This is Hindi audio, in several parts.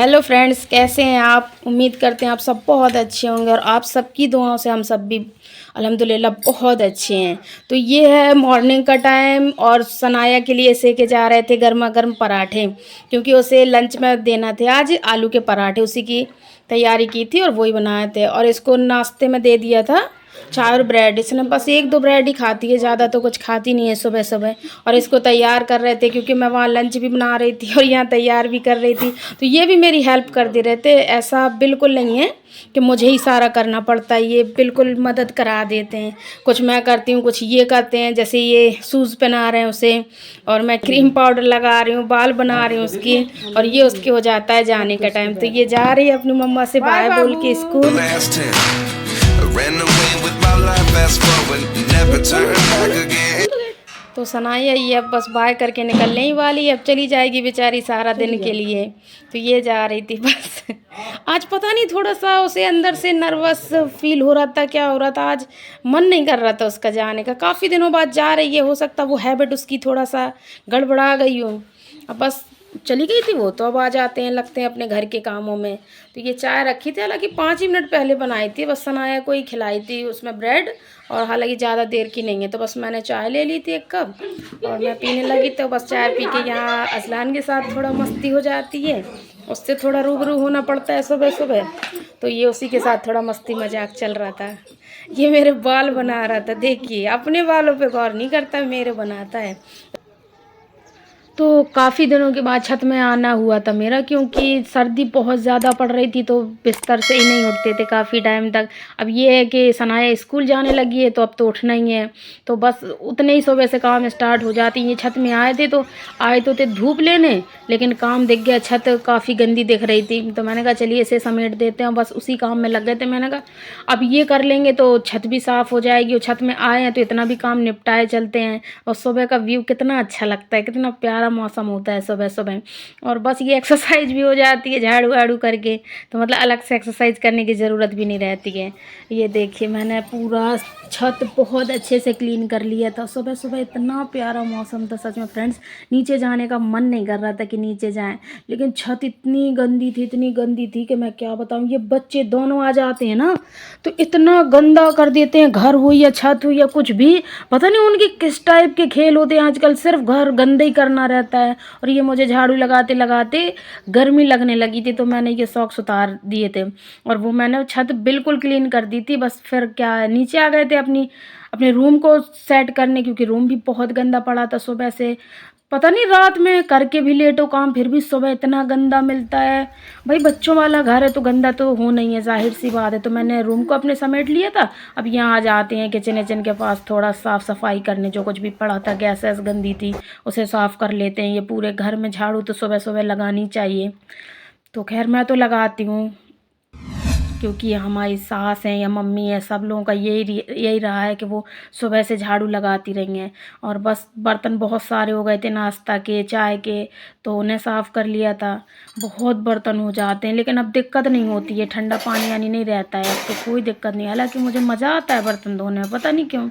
हेलो फ्रेंड्स, कैसे हैं आप। उम्मीद करते हैं आप सब बहुत अच्छे होंगे और आप सबकी दुआओं से हम सब भी अल्हम्दुलिल्लाह बहुत अच्छे हैं। तो ये है मॉर्निंग का टाइम और सनाया के लिए सेके जा रहे थे गर्मा गर्म पराठे, क्योंकि उसे लंच में देना थे आज आलू के पराठे। उसी की तैयारी की थी और वही बनाए थे और इसको नाश्ते में दे दिया था चाय और ब्रेड। इसने बस एक दो ब्रेड ही खाती है, ज़्यादा तो कुछ खाती नहीं है सुबह सुबह। और इसको तैयार कर रहे थे क्योंकि मैं वहाँ लंच भी बना रही थी और यहाँ तैयार भी कर रही थी, तो ये भी मेरी हेल्प कर दे रहे थे। ऐसा बिल्कुल नहीं है कि मुझे ही सारा करना पड़ता है, ये बिल्कुल मदद करा देते हैं। कुछ मैं करती हूँ, कुछ ये करते हैं। जैसे ये शूज़ पहना रहे हैं उसे और मैं क्रीम पाउडर लगा रही हूँ, बाल बना रही हूँ उसकी, और ये उसके हो जाता है जाने का टाइम। तो ये जा रही है अपनी मम्मा से बाय बोल के स्कूल। तो सनाया ये अब बस बाय करके निकलने ही वाली है, अब चली जाएगी बेचारी सारा दिन के लिए। तो ये जा रही थी बस। आज पता नहीं थोड़ा सा उसे अंदर से नर्वस फील हो रहा था, क्या हो रहा था, आज मन नहीं कर रहा था उसका जाने का। काफ़ी दिनों बाद जा रही है, हो सकता वो हैबिट उसकी थोड़ा सा गड़बड़ा गई हो। अब बस चली गई थी वो, तो अब आ जाते हैं, लगते हैं अपने घर के कामों में। तो ये चाय रखी थी, हालांकि 5 ही मिनट पहले बनाई थी, बस सनाया को ही खिलाई थी उसमें ब्रेड, और हालांकि ज़्यादा देर की नहीं है। तो बस मैंने चाय ले ली थी 1 कप और मैं पीने लगी। तो बस चाय पी के यहाँ अजलान के साथ थोड़ा मस्ती हो जाती है, उससे थोड़ा रूबरू होना पड़ता है सुबह सुबह। तो ये उसी के साथ थोड़ा मस्ती मजाक चल रहा था। ये मेरे बाल बना रहा था, देखिए अपने बालों पे गौर नहीं करता, मेरे बनाता है। तो काफ़ी दिनों के बाद छत में आना हुआ था मेरा, क्योंकि सर्दी बहुत ज़्यादा पड़ रही थी, तो बिस्तर से ही नहीं उठते थे काफ़ी टाइम तक। अब ये है कि सनाया स्कूल जाने लगी है, तो अब तो उठना ही है। तो बस उतने ही सुबह से काम स्टार्ट हो जाती है। ये छत में आए तो थे धूप लेने, लेकिन काम दिख गया, छत काफ़ी गंदी दिख रही थी। तो मैंने कहा चलिए इसे समेट देते हैं, बस उसी काम में लग गए थे। मैंने कहा अब ये कर लेंगे तो छत भी साफ़ हो जाएगी, और छत में आए हैं तो इतना भी काम निपटाए चलते हैं। और सुबह का व्यू कितना अच्छा लगता है, कितना प्यारा मौसम होता है सुबह सुबह। और बस ये एक्सरसाइज भी हो जाती है झाड़ू वाड़ू करके, तो मतलब अलग से एक्सरसाइज करने की ज़रूरत भी नहीं रहती है। ये देखिए मैंने पूरा छत बहुत अच्छे से क्लीन कर लिया था सुबह सुबह। इतना प्यारा मौसम था सच में फ्रेंड्स, नीचे जाने का मन नहीं कर रहा था कि नीचे जाएं, लेकिन छत इतनी गंदी थी, इतनी गंदी थी कि मैं क्या बताऊं। ये बच्चे दोनों आ जाते हैं ना, तो इतना गंदा कर देते हैं, घर हो या छत हो या कुछ भी, पता नहीं उनके किस टाइप के खेल होते हैं आजकल, सिर्फ घर गंदे ही करना रहता है। और ये मुझे झाड़ू लगाते लगाते गर्मी लगने लगी थी, तो मैंने ये सॉक्स उतार दिए थे और वो मैंने छत बिल्कुल क्लीन कर दी थी। बस फिर क्या है, नीचे आ गए थे अपने रूम को सेट करने, क्योंकि रूम भी बहुत गंदा पड़ा था सुबह से। पता नहीं रात में करके भी लेट हो काम, फिर भी सुबह इतना गंदा मिलता है। भाई बच्चों वाला घर है तो गंदा तो हो नहीं है, जाहिर सी बात है। तो मैंने रूम को अपने समेट लिया था। अब यहाँ आ जाते हैं किचन विचन के पास थोड़ा साफ़ सफाई करने, जो कुछ भी पड़ा था, गैस वैस गंदी थी उसे साफ़ कर लेते हैं। ये पूरे घर में झाड़ू तो सुबह सुबह लगानी चाहिए। तो खैर मैं तो लगाती हूँ, क्योंकि हमारी सास हैं या मम्मी है, सब लोगों का यही रहा है कि वो सुबह से झाड़ू लगाती रही हैं। और बस बर्तन बहुत सारे हो गए थे नाश्ता के चाय के, तो उन्हें साफ़ कर लिया था। बहुत बर्तन हो जाते हैं, लेकिन अब दिक्कत नहीं होती है, ठंडा पानी यानी नहीं रहता है, अब तो कोई दिक्कत नहीं। हालांकि मुझे मज़ा आता है बर्तन धोने में, पता नहीं क्यों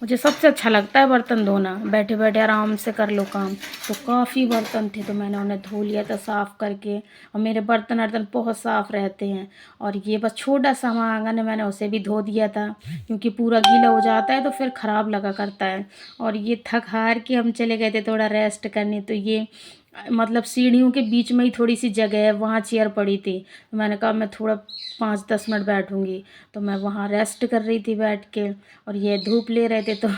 मुझे सबसे अच्छा लगता है बर्तन धोना, बैठे बैठे आराम से कर लो काम। तो काफ़ी बर्तन थे, तो मैंने उन्हें धो लिया था साफ़ करके। और मेरे बर्तन वर्तन बहुत साफ़ रहते हैं। और ये बस छोटा सा आंगन है, मैंने उसे भी धो दिया था, क्योंकि पूरा गीला हो जाता है तो फिर ख़राब लगा करता है। और ये थक हार के हम चले गए थे थोड़ा रेस्ट करने, तो ये मतलब सीढ़ियों के बीच में ही थोड़ी सी जगह है, वहाँ चेयर पड़ी थी, तो मैंने कहा मैं थोड़ा 5-10 मिनट बैठूंगी। तो मैं वहाँ रेस्ट कर रही थी बैठ के, और ये धूप ले रहे थे तो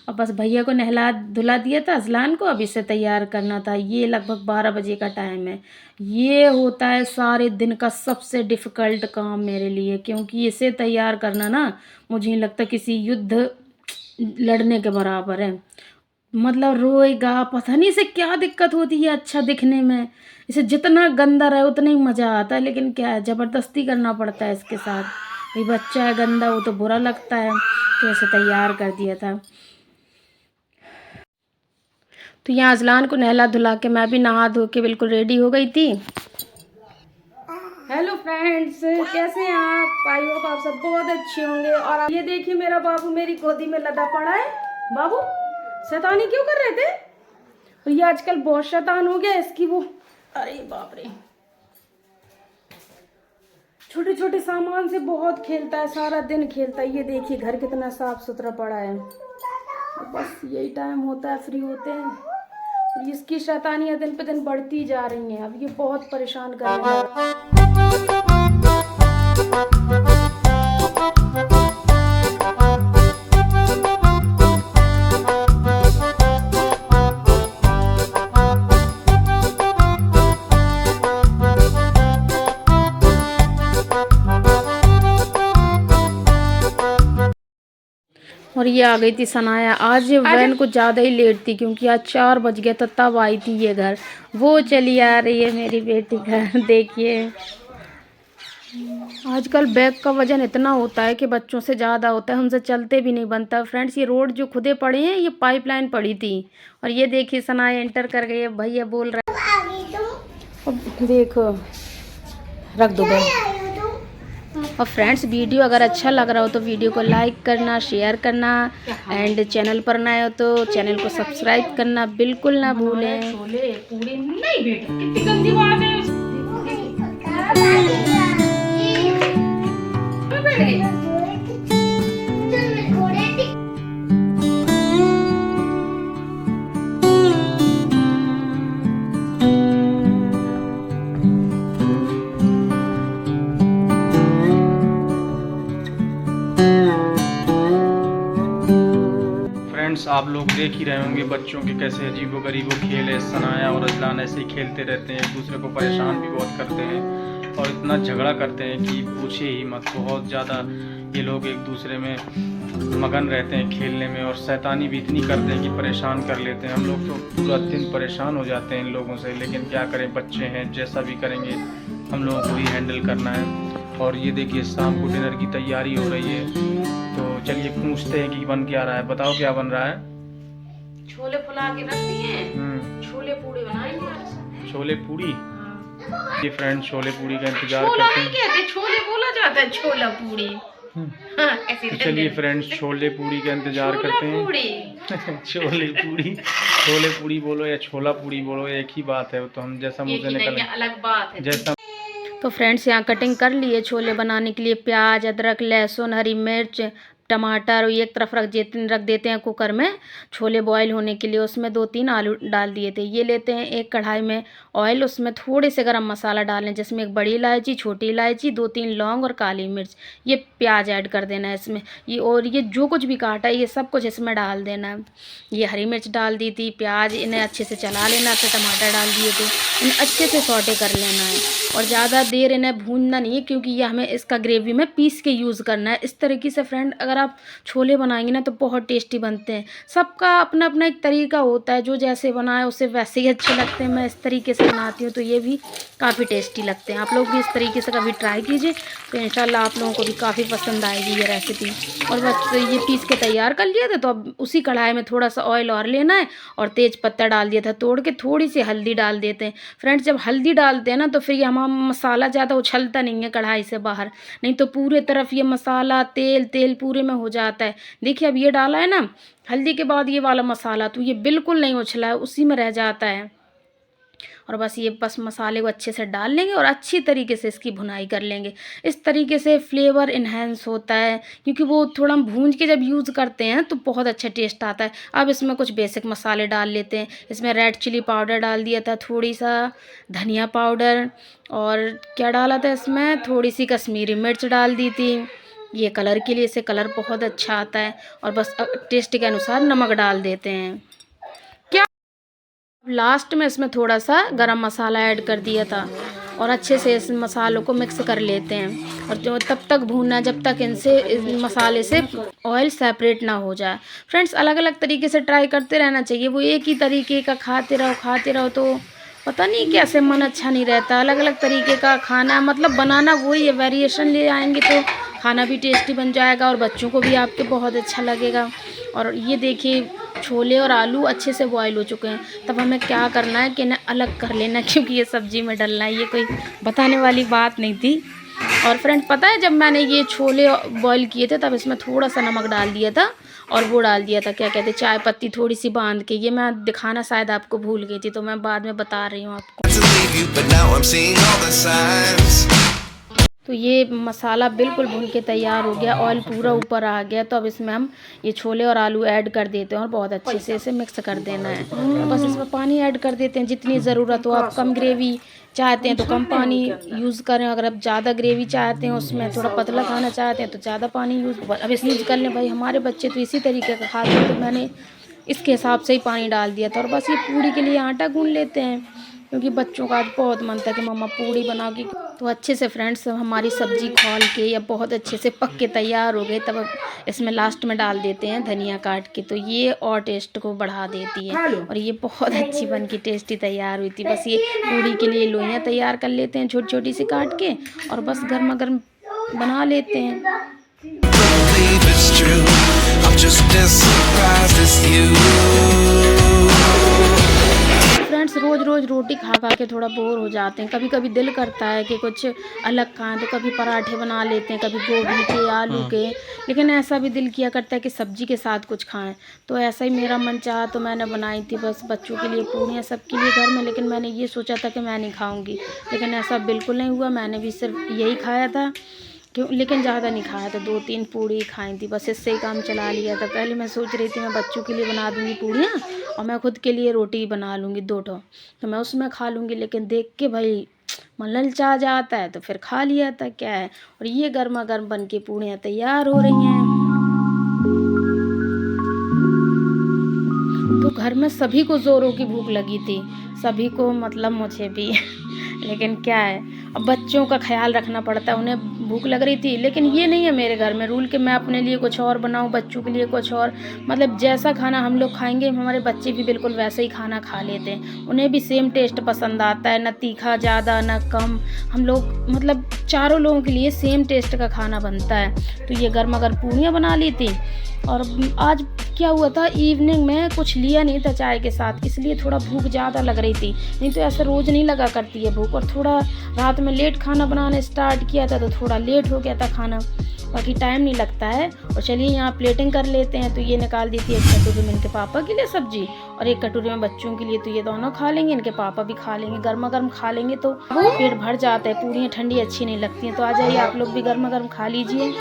अब बस भैया को नहला धुला दिया था अजलान को, अब इसे तैयार करना था। ये लगभग 12 बजे का टाइम है। ये होता है सारे दिन का सबसे डिफ़िकल्ट काम मेरे लिए, क्योंकि इसे तैयार करना ना मुझे नहीं लगता किसी युद्ध लड़ने के बराबर है। मतलब रोएगा, पता नहीं इसे क्या दिक्कत होती है अच्छा दिखने में। इसे जितना गंदा रहे उतना ही मज़ा आता है, लेकिन क्या है ज़बरदस्ती करना पड़ता है इसके साथ। भाई बच्चा है गंदा, वो तो बुरा लगता है। तो इसे तैयार कर दिया था। तो यहाँ अजलान को नहला धुला के मैं भी नहा धो के बिल्कुल रेडी हो गई थी। हेलो फ्रेंड्स, कैसे हैं आप। आई होप आप सब बहुत अच्छे होंगे। और ये देखिए मेरा बाबू मेरी गोदी में लदा पड़ा है। बाबू शैतानी क्यों कर रहे थे। और ये आजकल बहुत शैतान हो गया इसकी वो, अरे बाप रे। छोटे छोटे सामान से बहुत खेलता है, सारा दिन खेलता है। ये देखिए घर कितना साफ सुथरा पड़ा है। बस यही टाइम होता है, फ्री होते हैं। और इसकी शैतानियाँ दिन पे दिन बढ़ती जा रही हैं। अब ये बहुत परेशान कर रहा है। और ये आ गई थी सनाया। आज वैन कुछ ज़्यादा ही लेट थी क्योंकि आज 4 बज गया था तब आई थी ये घर। वो चली आ रही है मेरी बेटी घर। देखिए आजकल बैग का वजन इतना होता है कि बच्चों से ज़्यादा होता है, हमसे चलते भी नहीं बनता। फ्रेंड्स ये रोड जो खुदे पड़े हैं ये पाइपलाइन पड़ी थी। और ये देखिए सनाया एंटर कर गई है। भैया बोल रहा है देखो रख दो बैग। और फ्रेंड्स वीडियो अगर अच्छा लग रहा हो तो वीडियो को लाइक करना, शेयर करना एंड चैनल पर नए हो तो चैनल को सब्सक्राइब करना बिल्कुल ना भूलें। छोले पूरी नहीं बेटा, कितनी गंदी बात है। फ्रेंड्स आप लोग देख ही रहे होंगे बच्चों के कैसे अजीबोगरीब खेल है। सनाया और अजलान ऐसे ही खेलते रहते हैं, एक दूसरे को परेशान भी बहुत करते हैं और इतना झगड़ा करते हैं कि पूछे ही मत। बहुत ज़्यादा ये लोग एक दूसरे में मगन रहते हैं खेलने में और शैतानी भी इतनी करते हैं कि परेशान कर लेते हैं। हम लोग तो पूरा दिन परेशान हो जाते हैं इन लोगों से, लेकिन क्या करें, बच्चे हैं, जैसा भी करेंगे हम लोगों को ही हैंडल करना है। और ये देखिए शाम को डिनर की तैयारी हो रही है, तो चलिए पूछते हैं कि बन क्या रहा है। बताओ क्या बन रहा है? छोले फुला के रख दिए, छोले पूड़ी बनाएंगे। छोले पूड़ी? ये फ्रेंड छोले पूड़ी का इंतजार करते हैं। कहते छोले बोला जाता है, छोला पूड़ी। तो चलिए फ्रेंड्स छोले पूड़ी का इंतजार करते हैं। छोले पूड़ी बोलो या छोला पूड़ी बोलो एक ही बात है, तो हम जैसा मुझे निकल अलग बात है जैसा। तो फ्रेंड्स यहाँ कटिंग कर लिए छोले बनाने के लिए। प्याज, अदरक, लहसुन, हरी मिर्च, टमाटर और एक तरफ रख देते हैं कुकर में छोले बॉईल होने के लिए। उसमें 2-3 आलू डाल दिए थे। ये लेते हैं एक कढ़ाई में ऑयल, उसमें थोड़े से गरम मसाला डालें जिसमें एक बड़ी इलायची, छोटी इलायची, 2-3 लौंग और काली मिर्च। ये प्याज ऐड कर देना है इसमें। ये और ये जो कुछ भी काटा है ये सब कुछ इसमें डाल देना है। ये हरी मिर्च डाल दी थी, प्याज, इन्हें अच्छे से चला लेना। फिर टमाटर डाल दिए थे, इन्हें अच्छे से सौटे कर लेना है और ज़्यादा देर इन्हें भूनना नहीं है क्योंकि ये हमें इसका ग्रेवी में पीस के यूज़ करना है। इस तरीके से फ्रेंड अगर आप छोले बनाएंगे ना तो बहुत टेस्टी बनते हैं। सबका अपना अपना एक तरीका होता है, जो जैसे बनाए उसे वैसे ही अच्छे लगते हैं। मैं इस तरीके से बनाती हूँ तो ये भी काफ़ी टेस्टी लगते हैं। आप लोग भी इस तरीके से कभी ट्राई कीजिए तो इंशाल्लाह आप लोगों को भी काफ़ी पसंद आएगी ये रेसिपी। और बस ये पीस के तैयार कर लिए थे, तो अब उसी कढ़ाई में थोड़ा सा ऑयल और लेना है और तेज पत्ता डाल दिया था तोड़ के। थोड़ी सी हल्दी डाल देते हैं। फ्रेंड्स जब हल्दी डालते हैं ना तो फिर ये हमारा मसाला ज़्यादा उछलता नहीं है कढ़ाई से बाहर, नहीं तो पूरे तरफ ये मसाला तेल पूरे में हो जाता है। देखिए अब ये डाला है ना हल्दी के बाद ये वाला मसाला, तो ये बिल्कुल नहीं उछला है, उसी में रह जाता है। और बस ये मसाले को अच्छे से डाल लेंगे और अच्छी तरीके से इसकी भुनाई कर लेंगे। इस तरीके से फ्लेवर इन्हेंस होता है क्योंकि वो थोड़ा हम भून के जब यूज़ करते हैं तो बहुत अच्छा टेस्ट आता है। अब इसमें कुछ बेसिक मसाले डाल लेते हैं। इसमें रेड चिली पाउडर डाल दिया था, थोड़ी सा धनिया पाउडर, और क्या डाला था इसमें, थोड़ी सी कश्मीरी मिर्च डाल दी थी ये कलर के लिए, इससे कलर बहुत अच्छा आता है। और बस टेस्ट के अनुसार नमक डाल देते हैं। क्या लास्ट में इसमें थोड़ा सा गरम मसाला ऐड कर दिया था और अच्छे से इस मसालों को मिक्स कर लेते हैं। और जो तब तक भूनना जब तक इस मसाले से ऑयल सेपरेट ना हो जाए। फ्रेंड्स अलग अलग तरीके से ट्राई करते रहना चाहिए। वो एक ही तरीके का खाते रहो तो पता नहीं कैसे मन अच्छा नहीं रहता। अलग अलग तरीके का खाना मतलब बनाना वही है, वेरिएशन ले आएंगे तो खाना भी टेस्टी बन जाएगा और बच्चों को भी आपके बहुत अच्छा लगेगा। और ये देखिए छोले और आलू अच्छे से बॉईल हो चुके हैं। तब हमें क्या करना है कि इन्हें अलग कर लेना क्योंकि ये सब्ज़ी में डलना है, ये कोई बताने वाली बात नहीं थी। और फ्रेंड पता है जब मैंने ये छोले बॉईल किए थे तब इसमें थोड़ा सा नमक डाल दिया था और वो डाल दिया था क्या कहते हैं चाय पत्ती थोड़ी सी बांध के। ये मैं दिखाना शायद आपको भूल गई थी तो मैं बाद में बता रही हूँ आपको। तो ये मसाला बिल्कुल भून के तैयार हो गया, ऑयल पूरा ऊपर आ गया। तो अब इसमें हम ये छोले और आलू ऐड कर देते हैं और बहुत अच्छे से इसे मिक्स कर देना है। तो बस इसमें पानी ऐड कर देते हैं जितनी ज़रूरत हो। आप कम ग्रेवी चाहते हैं तो कम पानी यूज़ करें, अगर आप ज़्यादा ग्रेवी चाहते हैं, उसमें थोड़ा पतला खाना चाहते हैं तो ज़्यादा पानी अब इस यूज़ कर लें। भाई हमारे बच्चे तो इसी तरीके का खाते हैं, तो मैंने इसके हिसाब से ही पानी डाल दिया था। और बस ये पूड़ी के लिए आटा गूँध लेते हैं, क्योंकि बच्चों का आज बहुत मन था कि मम्मा पूड़ी बनाओ की। तो अच्छे से फ्रेंड्स हमारी सब्ज़ी खौल के या बहुत अच्छे से पक के तैयार हो गई, तब इसमें लास्ट में डाल देते हैं धनिया काट के, तो ये और टेस्ट को बढ़ा देती है। और ये बहुत अच्छी बन के टेस्टी तैयार हुई थी। बस ये पूड़ी के लिए लोइयाँ तैयार कर लेते हैं छोटी छोटी सी काट के, और बस गर्मा गर्म बना लेते हैं। फ्रेंड्स रोज़ रोज़ रोटी खा खा के थोड़ा बोर हो जाते हैं। कभी कभी दिल करता है कि कुछ अलग खाएं, तो कभी पराठे बना लेते हैं, कभी गोभी के, आलू के। लेकिन ऐसा भी दिल किया करता है कि सब्जी के साथ कुछ खाएं। तो ऐसा ही मेरा मन चाहा तो मैंने बनाई थी बस बच्चों के लिए पूड़ियाँ, सबके लिए घर में। लेकिन मैंने ये सोचा था कि मैं नहीं खाऊंगी, लेकिन ऐसा बिल्कुल नहीं हुआ। मैंने भी सिर्फ यही खाया था, क्यों, लेकिन ज़्यादा नहीं खाया था, 2-3 पूड़ी खाई थी, बस इससे ही काम चला लिया था। पहले मैं सोच रही थी मैं बच्चों के लिए बना दूँगी पूड़ियाँ और मैं खुद के लिए रोटी बना लूँगी 2 ठो, तो मैं उसमें खा लूँगी। लेकिन देख के भाई मन ललचा जाता है, तो फिर खा लिया था, क्या है। और ये गर्मा गर्म बन के पूड़ियाँ तैयार हो रही हैं। तो घर में सभी को ज़ोरों की भूख लगी थी, सभी को मतलब मुझे भी लेकिन क्या है, अब बच्चों का ख्याल रखना पड़ता है, उन्हें भूख लग रही थी। लेकिन ये नहीं है मेरे घर में रूल कि मैं अपने लिए कुछ और बनाऊं, बच्चों के लिए कुछ और। मतलब जैसा खाना हम लोग खाएंगे हमारे बच्चे भी बिल्कुल वैसा ही खाना खा लेते हैं, उन्हें भी सेम टेस्ट पसंद आता है, ना तीखा ज़्यादा ना कम। हम लोग मतलब चारों लोगों के लिए सेम टेस्ट का खाना बनता है। तो ये गर्मा गर्म पूड़ियाँ बना ली थी। और आज क्या हुआ था, इवनिंग में कुछ लिया नहीं था चाय के साथ, इसलिए थोड़ा भूख ज़्यादा लग रही थी। नहीं तो ऐसा रोज़ नहीं लगा करती है भूख। और थोड़ा रात में लेट खाना बनाना स्टार्ट किया था, तो थोड़ा लेट हो गया था खाना, बाकी टाइम नहीं लगता है। और चलिए यहाँ प्लेटिंग कर लेते हैं। तो ये निकाल दी थी एक कटोरी में इनके पापा के लिए सब्जी, और एक कटोरी में बच्चों के लिए। तो ये दोनों खा लेंगे, इनके पापा भी खा लेंगे। गर्मा गर्म खा लेंगे तो पेट भर जाता है, पूड़ियाँ ठंडी अच्छी नहीं लगती हैं। तो आ जाइए आप लोग भी गर्मा गर्म खा लीजिए।